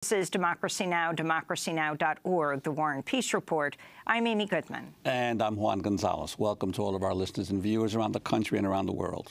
This is Democracy Now!, democracynow.org, The War and Peace Report. I'm Amy Goodman. And I'm Juan Gonzalez. Welcome to all of our listeners and viewers around the country and around the world.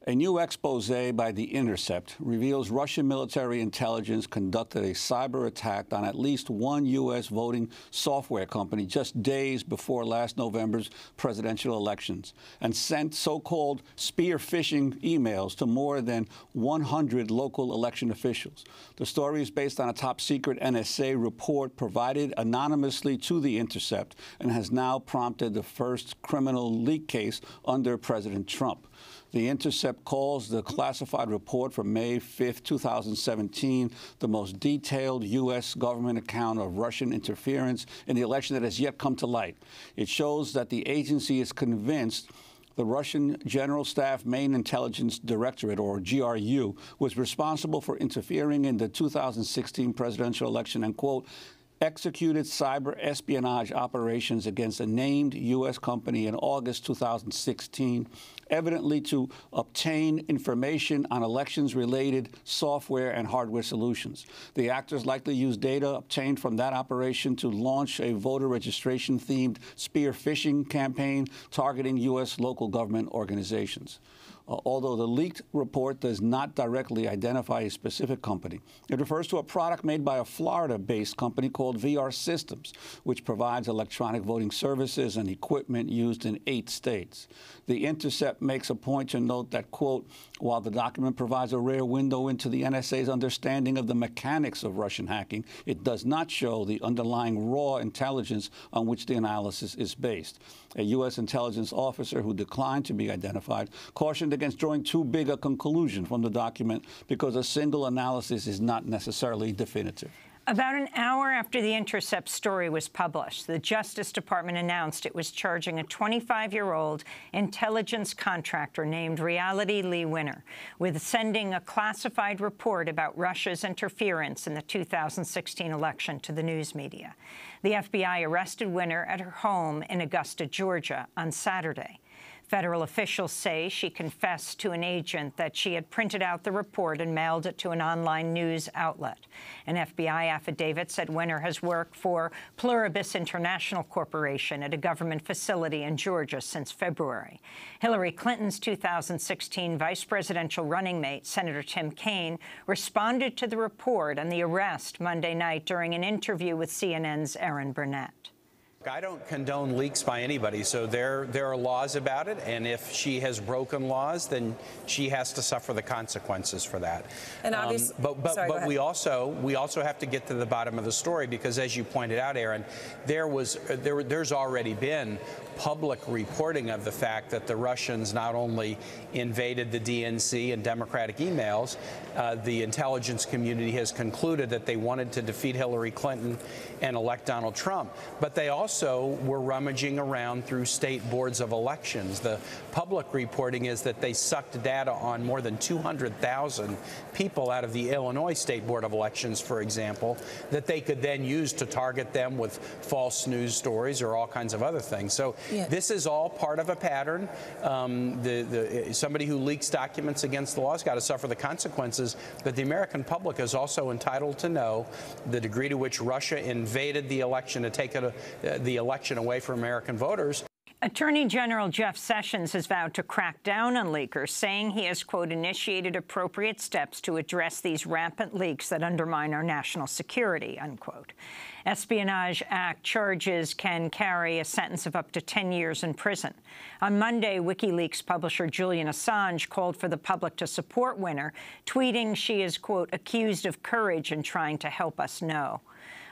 A new exposé by the Intercept reveals Russian military intelligence conducted a cyber attack on at least one U.S. voting software company just days before last November's presidential elections and sent so-called spear phishing emails to more than 100 local election officials. The story is based on a top-secret NSA report provided anonymously to the Intercept and has now prompted the first criminal leak case under President Trump. The Intercept calls the classified report from May 5, 2017, the most detailed U.S. government account of Russian interference in the election that has yet come to light. It shows that the agency is convinced the Russian General Staff Main Intelligence Directorate, or GRU, was responsible for interfering in the 2016 presidential election and, quote, executed cyber espionage operations against a named U.S. company in August 2016, evidently to obtain information on elections-related software and hardware solutions. The actors likely used data obtained from that operation to launch a voter registration-themed spear phishing campaign targeting U.S. local government organizations. Although the leaked report does not directly identify a specific company, it refers to a product made by a Florida-based company called VR Systems, which provides electronic voting services and equipment used in 8 states. The Intercept makes a point to note that, quote, while the document provides a rare window into the NSA's understanding of the mechanics of Russian hacking, it does not show the underlying raw intelligence on which the analysis is based. A U.S. intelligence officer who declined to be identified cautioned against drawing too big a conclusion from the document because a single analysis is not necessarily definitive. About an hour after the Intercept story was published, the Justice Department announced it was charging a 25-year-old intelligence contractor named Reality Lee Winner with sending a classified report about Russia's interference in the 2016 election to the news media. The FBI arrested Winner at her home in Augusta, Georgia, on Saturday. Federal officials say she confessed to an agent that she had printed out the report and mailed it to an online news outlet. An FBI affidavit said Winner has worked for Pluribus International Corporation at a government facility in Georgia since February. Hillary Clinton's 2016 vice presidential running mate, Senator Tim Kaine, responded to the report and the arrest Monday night during an interview with CNN's Erin Burnett. I don't condone leaks by anybody, so there are laws about it, and if she has broken laws, then she has to suffer the consequences for that. And obviously, but we also have to get to the bottom of the story, because as you pointed out, Aaron, there's already been public reporting of the fact that the Russians not only invaded the DNC and Democratic emails, the intelligence community has concluded that they wanted to defeat Hillary Clinton and elect Donald Trump, but they also were rummaging around through state boards of elections. The public reporting is that they sucked data on more than 200,000 people out of the Illinois State Board of Elections, for example, that they could then use to target them with false news stories or all kinds of other things. So this is all part of a pattern. Somebody who leaks documents against the law has got to suffer the consequences, but the American public is also entitled to know the degree to which Russia invaded the election to take the election away from American voters. Attorney General Jeff Sessions has vowed to crack down on leakers, saying he has, quote, initiated appropriate steps to address these rampant leaks that undermine our national security, unquote. Espionage Act charges can carry a sentence of up to 10 years in prison. On Monday, WikiLeaks publisher Julian Assange called for the public to support Winner, tweeting she is, quote, accused of courage in trying to help us know,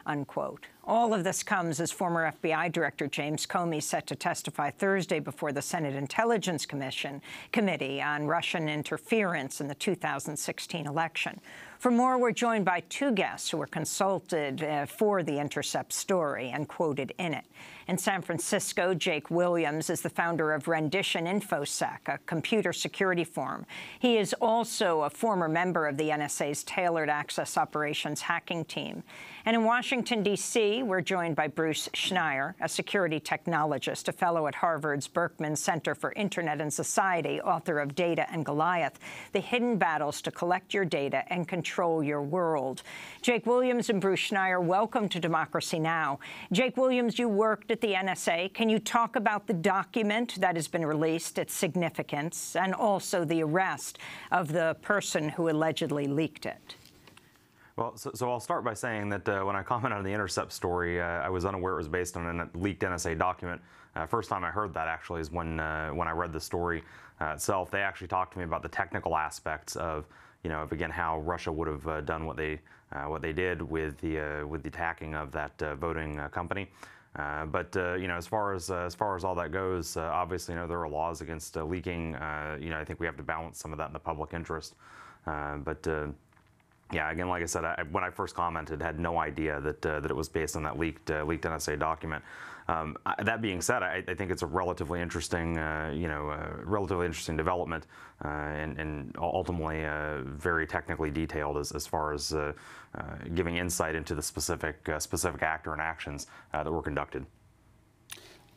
unquote. All of this comes as former FBI Director James Comey set to testify Thursday before the Senate Intelligence Committee on Russian interference in the 2016 election. For more, we're joined by 2 guests who were consulted for the Intercept story and quoted in it. In San Francisco, Jake Williams is the founder of Rendition InfoSec, a computer security firm. He is also a former member of the NSA's Tailored Access Operations hacking team. And in Washington, D.C., we're joined by Bruce Schneier, a security technologist, a fellow at Harvard's Berkman Center for Internet and Society, author of Data and Goliath, The Hidden Battles to Collect Your Data and Control control your world. Jake Williams and Bruce Schneier, welcome to Democracy Now! Jake Williams, you worked at the NSA. Can you talk about the document that has been released, its significance, and also the arrest of the person who allegedly leaked it? Well, so I'll start by saying that when I commented on the Intercept story, I was unaware it was based on a leaked NSA document. First time I heard that actually is when I read the story itself. They actually talked to me about the technical aspects of, again, how Russia would have done what they did with the attacking of that voting company. But as far as all that goes, obviously, there are laws against leaking. I think we have to balance some of that in the public interest. Yeah, again, like I said, when I first commented, had no idea that it was based on that leaked NSA document. That being said, I think it's a relatively interesting, development, and ultimately very technically detailed as far as giving insight into the specific actor and actions that were conducted.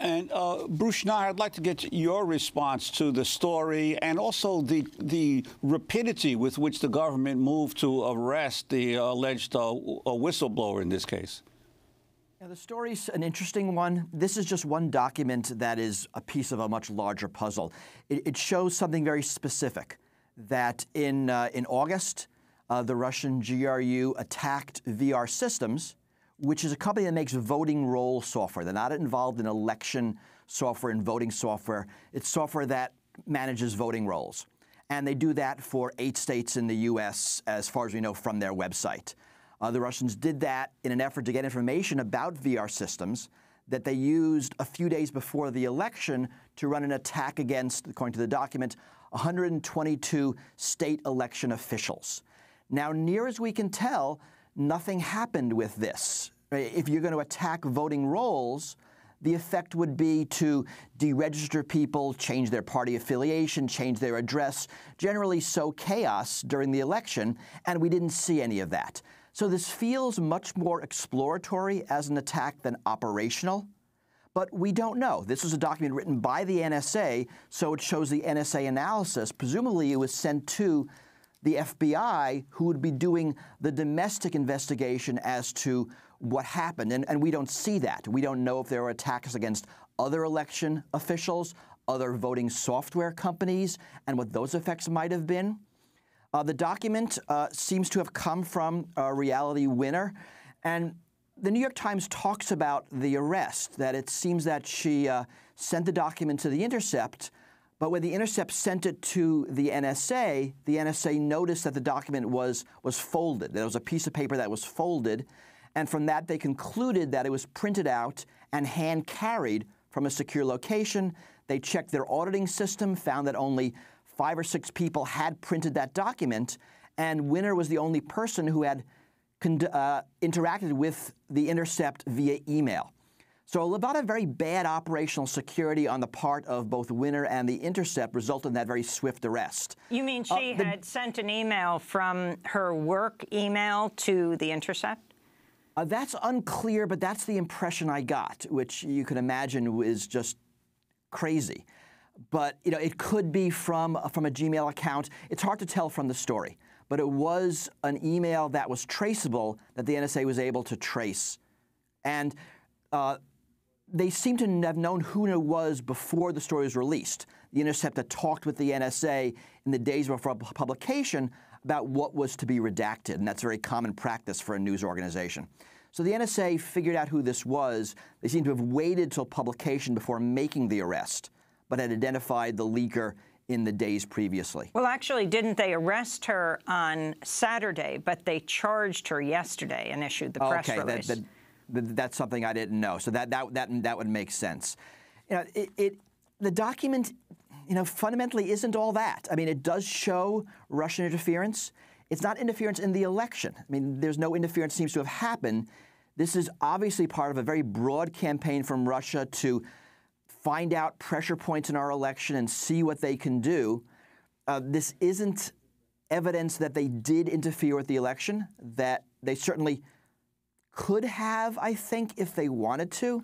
And Bruce Schneier, I'd like to get your response to the story and also the rapidity with which the government moved to arrest the alleged whistleblower in this case. Yeah, the story's an interesting one. This is just one document that is a piece of a much larger puzzle. It shows something very specific, that in August, the Russian GRU attacked VR Systems, which is a company that makes voting roll software. They're not involved in election software and voting software. It's software that manages voting rolls. And they do that for 8 states in the U.S., as far as we know from their website. The Russians did that in an effort to get information about VR Systems that they used a few days before the election to run an attack against, according to the document, 122 state election officials. Now, near as we can tell, nothing happened with this. If you're going to attack voting rolls, the effect would be to deregister people, change their party affiliation, change their address, generally sow chaos during the election, and we didn't see any of that. So this feels much more exploratory as an attack than operational, but we don't know. This was a document written by the NSA, so it shows the NSA analysis. Presumably it was sent to the FBI, who would be doing the domestic investigation as to what happened. And we don't see that. We don't know if there were attacks against other election officials, other voting software companies, and what those effects might have been. The document seems to have come from Reality Winner. And the New York Times talks about the arrest, that it seems that she sent the document to the Intercept, but when the Intercept sent it to the NSA noticed that the document was folded. There was a piece of paper that was folded, and from that they concluded that it was printed out and hand-carried from a secure location. They checked their auditing system, found that only 5 or 6 people had printed that document, and Winner was the only person who had interacted with the Intercept via email. So about a very bad operational security on the part of both Winner and the Intercept resulted in that very swift arrest. You mean she had sent an email from her work email to the Intercept? That's unclear, but that's the impression I got, which you can imagine is just crazy. But it could be from a Gmail account. It's hard to tell from the story, but it was an email that was traceable that the NSA was able to trace. And they seem to have known who it was before the story was released. The Intercept had talked with the NSA in the days before publication about what was to be redacted, and that's very common practice for a news organization. So the NSA figured out who this was. They seem to have waited till publication before making the arrest, but had identified the leaker in the days previously. Well, actually, didn't they arrest her on Saturday, but they charged her yesterday and issued the press release? That's something I didn't know. So that would make sense. The document, fundamentally isn't all that. I mean, it does show Russian interference. It's not interference in the election. I mean, there's no interference seems to have happened. This is obviously part of a very broad campaign from Russia to find out pressure points in our election and see what they can do. This isn't evidence that they did interfere with the election, that they certainly could have, I think, if they wanted to.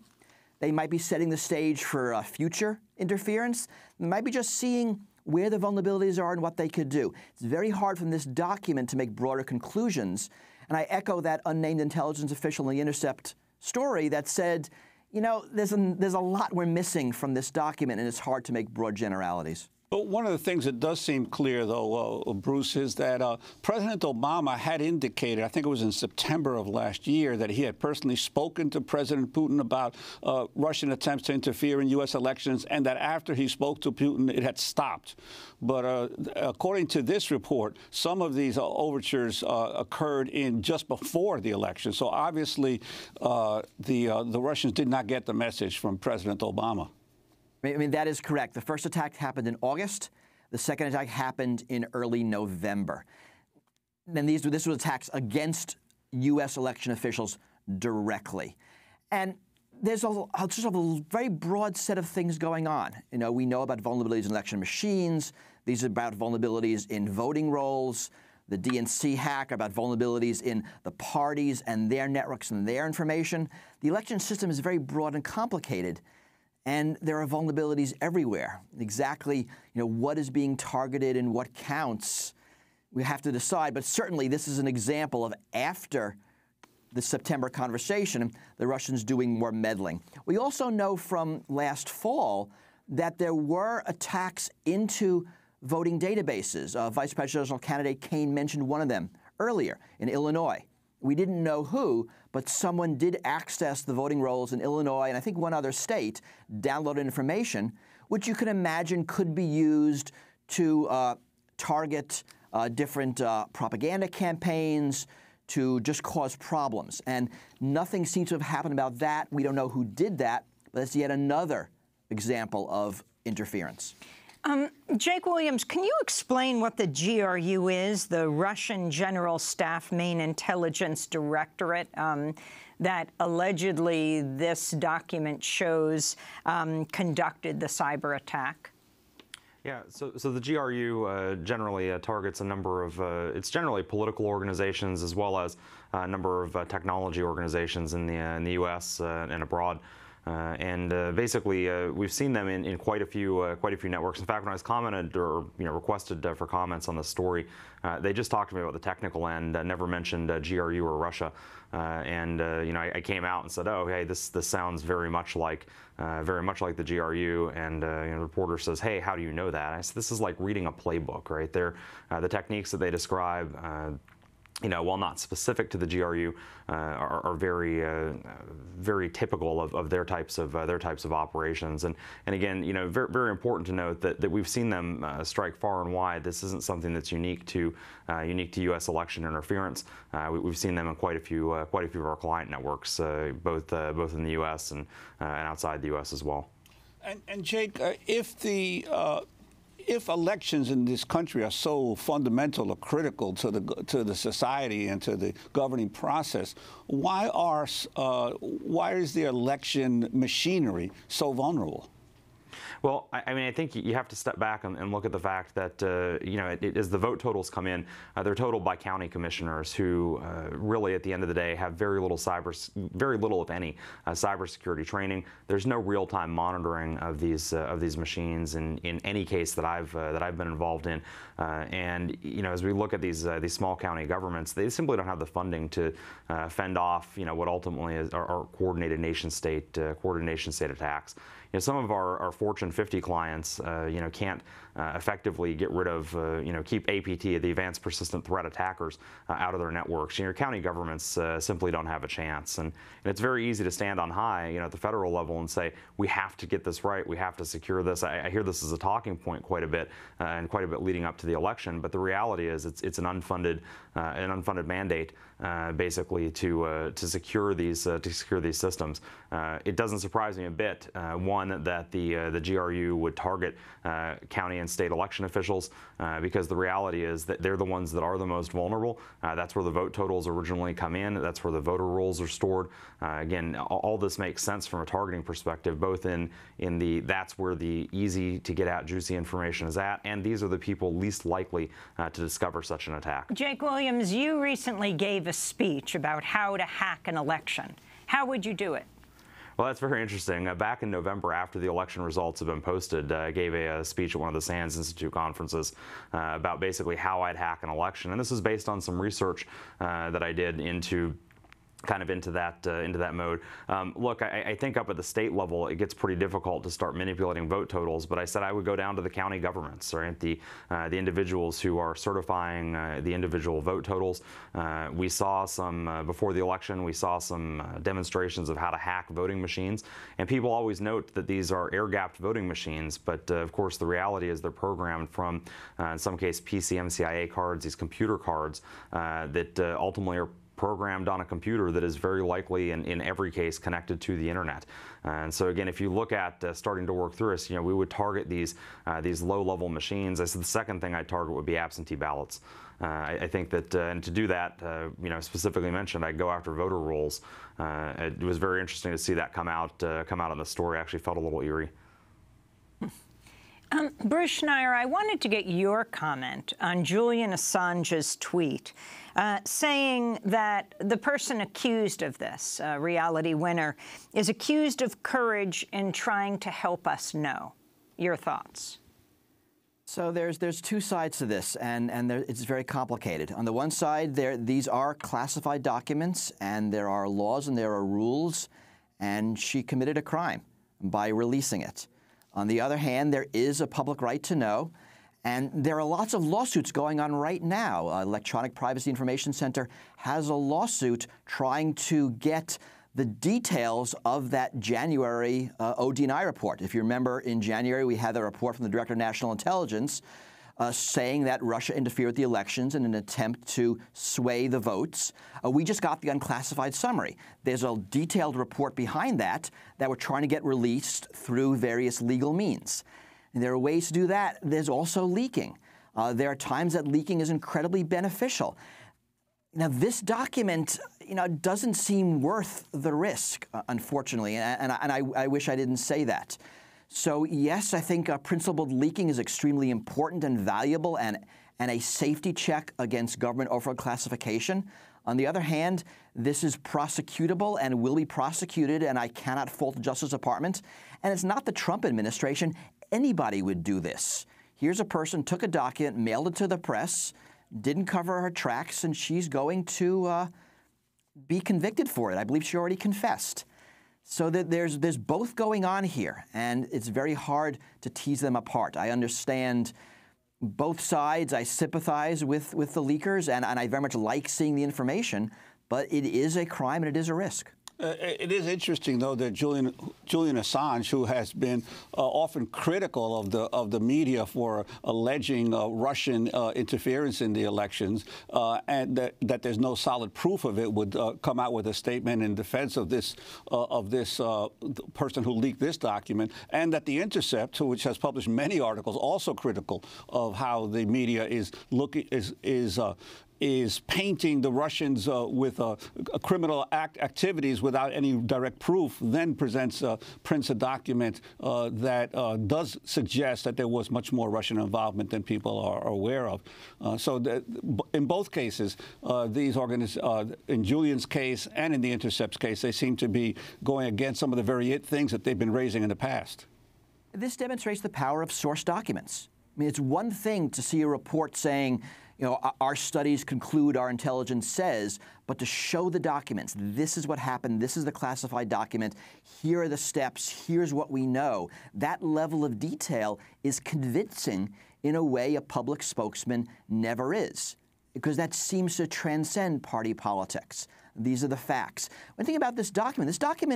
They might be setting the stage for future interference. They might be just seeing where the vulnerabilities are and what they could do. It's very hard from this document to make broader conclusions. And I echo that unnamed intelligence official in the Intercept story that said, you know, there's a lot we're missing from this document, and it's hard to make broad generalities. But one of the things that does seem clear, though, Bruce, is that President Obama had indicated, I think it was in September of last year, that he had personally spoken to President Putin about Russian attempts to interfere in U.S. elections, and that after he spoke to Putin, it had stopped. But according to this report, some of these overtures occurred just before the election. So obviously, the Russians did not get the message from President Obama. I mean, that is correct. The first attack happened in August. The second attack happened in early November. And this was attacks against U.S. election officials directly. And there's just a very broad set of things going on. You know, we know about vulnerabilities in election machines. These are about vulnerabilities in voting rolls. The DNC hack about vulnerabilities in the parties and their networks and their information. The election system is very broad and complicated. And there are vulnerabilities everywhere. Exactly, you know, what is being targeted and what counts, we have to decide. But certainly, this is an example of after the September conversation, the Russians doing more meddling. We also know from last fall that there were attacks into voting databases. Vice presidential candidate Kaine mentioned one of them earlier in Illinois. We didn't know who, but someone did access the voting rolls in Illinois and I think one other state, downloaded information, which you can imagine could be used to target different propaganda campaigns, to just cause problems. And nothing seems to have happened about that. We don't know who did that, but it's yet another example of interference. Jake Williams, can you explain what the GRU is, the Russian General Staff Main Intelligence Directorate, that allegedly this document shows conducted the cyber attack? Yeah, so the GRU generally targets a number of, it's generally political organizations as well as a number of technology organizations in the U.S. And abroad. Basically, we've seen them in quite a few networks. In fact, when I was commented or requested for comments on the story, they just talked to me about the technical end, never mentioned GRU or Russia. I came out and said, "Oh, hey, this sounds very much like the GRU." And the reporter says, "Hey, how do you know that?" I said, "This is like reading a playbook, right? The techniques that they describe." While not specific to the GRU, are very typical of their types of operations. And again, very, very important to note that we've seen them strike far and wide. This isn't something that's unique to U.S. election interference. We've seen them in quite a few of our client networks, both in the U.S. and outside the U.S. as well. And Jake, if elections in this country are so fundamental or critical to the society and to the governing process, why is the election machinery so vulnerable? Well, I think you have to step back and look at the fact that, as the vote totals come in, they're totaled by county commissioners who really, at the end of the day, have very little, if any, cybersecurity training. There's no real-time monitoring of these machines in any case that I've been involved in. As we look at these small county governments, they simply don't have the funding to fend off, what ultimately are coordinated nation-state attacks. Some of our Fortune 50 clients, can't effectively get rid of, keep APT, the Advanced Persistent Threat Attackers, out of their networks. Your county governments simply don't have a chance. And it's very easy to stand on high, at the federal level and say, we have to get this right, we have to secure this. I hear this as a talking point quite a bit, and quite a bit leading up to the election. But the reality is it's an unfunded mandate, basically, to secure these systems. It doesn't surprise me a bit, one, that the GRU would target county and state election officials, because the reality is that they're the ones that are the most vulnerable. That's where the vote totals originally come in. That's where the voter rolls are stored. Again, all this makes sense from a targeting perspective, both in that's where the easy to get out juicy information is at, and these are the people least likely to discover such an attack. Jake Williams, you recently gave a speech about how to hack an election. How would you do it? Well, that's very interesting. Back in November, after the election results have been posted, I gave a speech at one of the SANS Institute conferences about basically how I'd hack an election. And this is based on some research that I did into that mode. Look, I think up at the state level, it gets pretty difficult to start manipulating vote totals, but I said I would go down to the county governments, right? The individuals who are certifying the individual vote totals. We saw some, before the election, we saw some demonstrations of how to hack voting machines, and people always note that these are air-gapped voting machines, but of course the reality is they're programmed from, in some case, PCMCIA cards, these computer cards that ultimately are programmed on a computer that is very likely, in every case, connected to the internet. And so again, if you look at starting to work through us, we would target these low-level machines. I said the second thing I'd target would be absentee ballots. I think that, and to do that, specifically mentioned, I'd go after voter rolls. It was very interesting to see that come out in the story. I actually felt a little eerie. Bruce Schneier, I wanted to get your comment on Julian Assange's tweet saying that the person accused of this, Reality Winner, is accused of courage in trying to help us know. Your thoughts? So there's two sides to this, and it's very complicated. On the one side, these are classified documents, and there are laws and there are rules, and she committed a crime by releasing it. On the other hand, there is a public right to know, and there are lots of lawsuits going on right now. Electronic Privacy Information Center has a lawsuit trying to get the details of that January ODNI report. If you remember, in January, we had a report from the Director of National Intelligence saying that Russia interfered with the elections in an attempt to sway the votes. We just got the unclassified summary. There's a detailed report behind that we're trying to get released through various legal means. And there are ways to do that. There's also leaking. There are times that leaking is incredibly beneficial. Now, this document, doesn't seem worth the risk, unfortunately, and I wish I didn't say that. So yes, I think principled leaking is extremely important and valuable and a safety check against government overclassification. On the other hand, this is prosecutable and will be prosecuted, and I cannot fault the Justice Department. And it's not the Trump administration. Anybody would do this. Here's a person, took a document, mailed it to the press, didn't cover her tracks, and she's going to be convicted for it. I believe she already confessed. So that there's both going on here, and it's very hard to tease them apart. I understand both sides. I sympathize with the leakers, and I very much like seeing the information, but it is a crime and it is a risk. It is interesting, though, that Julian Assange, who has been often critical of the media for alleging Russian interference in the elections, and that there's no solid proof of it, would come out with a statement in defense of this person who leaked this document, and that the Intercept, which has published many articles, also critical of how the media is painting the Russians with criminal activities without any direct proof, then prints a document that does suggest that there was much more Russian involvement than people are aware of. So in both cases, in Julian's case and in the Intercept's case, they seem to be going against some of the very things that they've been raising in the past. This demonstrates the power of source documents. I mean, it's one thing to see a report saying, our studies conclude, our intelligence says, but to show the documents, this is what happened, this is the classified document, here are the steps, here's what we know. That level of detail is convincing in a way a public spokesman never is, because that seems to transcend party politics. These are the facts. One thing about this document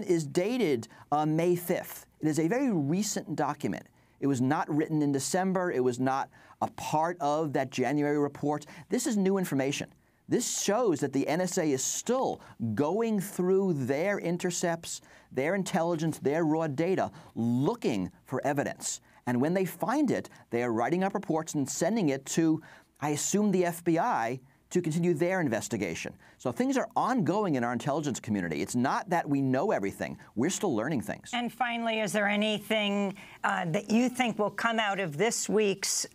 is dated May 5th. It is a very recent document. It was not written in December. It was not a part of that January report. This is new information. This shows that the NSA is still going through their intercepts, their intelligence, their raw data, looking for evidence. And when they find it, they are writing up reports and sending it to, I assume, the FBI to continue their investigation. So things are ongoing in our intelligence community. It's not that we know everything. We're still learning things. And finally, is there anything that you think will come out of this week's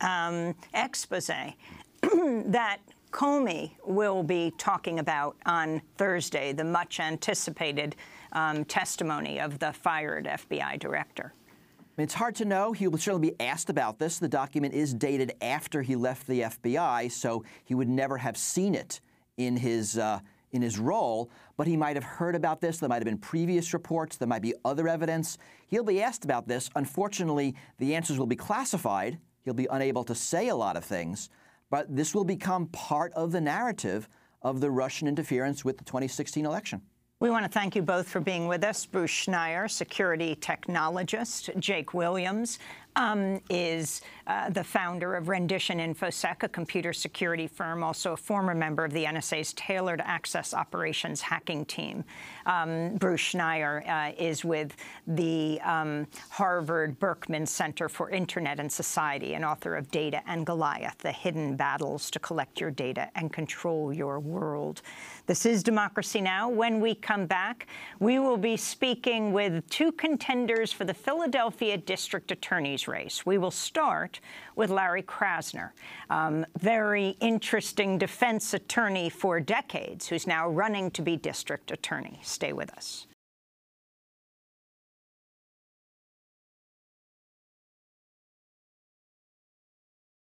expose that Comey will be talking about on Thursday, the much-anticipated testimony of the fired FBI director? It's hard to know. He will certainly be asked about this. The document is dated after he left the FBI, so he would never have seen it in his role, but he might have heard about this. There might have been previous reports. There might be other evidence. He'll be asked about this. Unfortunately, the answers will be classified. He'll be unable to say a lot of things, but this will become part of the narrative of the Russian interference with the 2016 election. We want to thank you both for being with us. Bruce Schneier, security technologist. Jake Williams is the founder of Rendition InfoSec, a computer security firm, also a former member of the NSA's Tailored Access Operations hacking team. Bruce Schneier is with the Harvard Berkman Center for Internet and Society and author of Data and Goliath, The Hidden Battles to Collect Your Data and Control Your World. This is Democracy Now! When we come back, we will be speaking with two contenders for the Philadelphia District Attorney's race. We will start with Larry Krasner, very interesting defense attorney for decades, who's now running to be district attorney. Stay with us.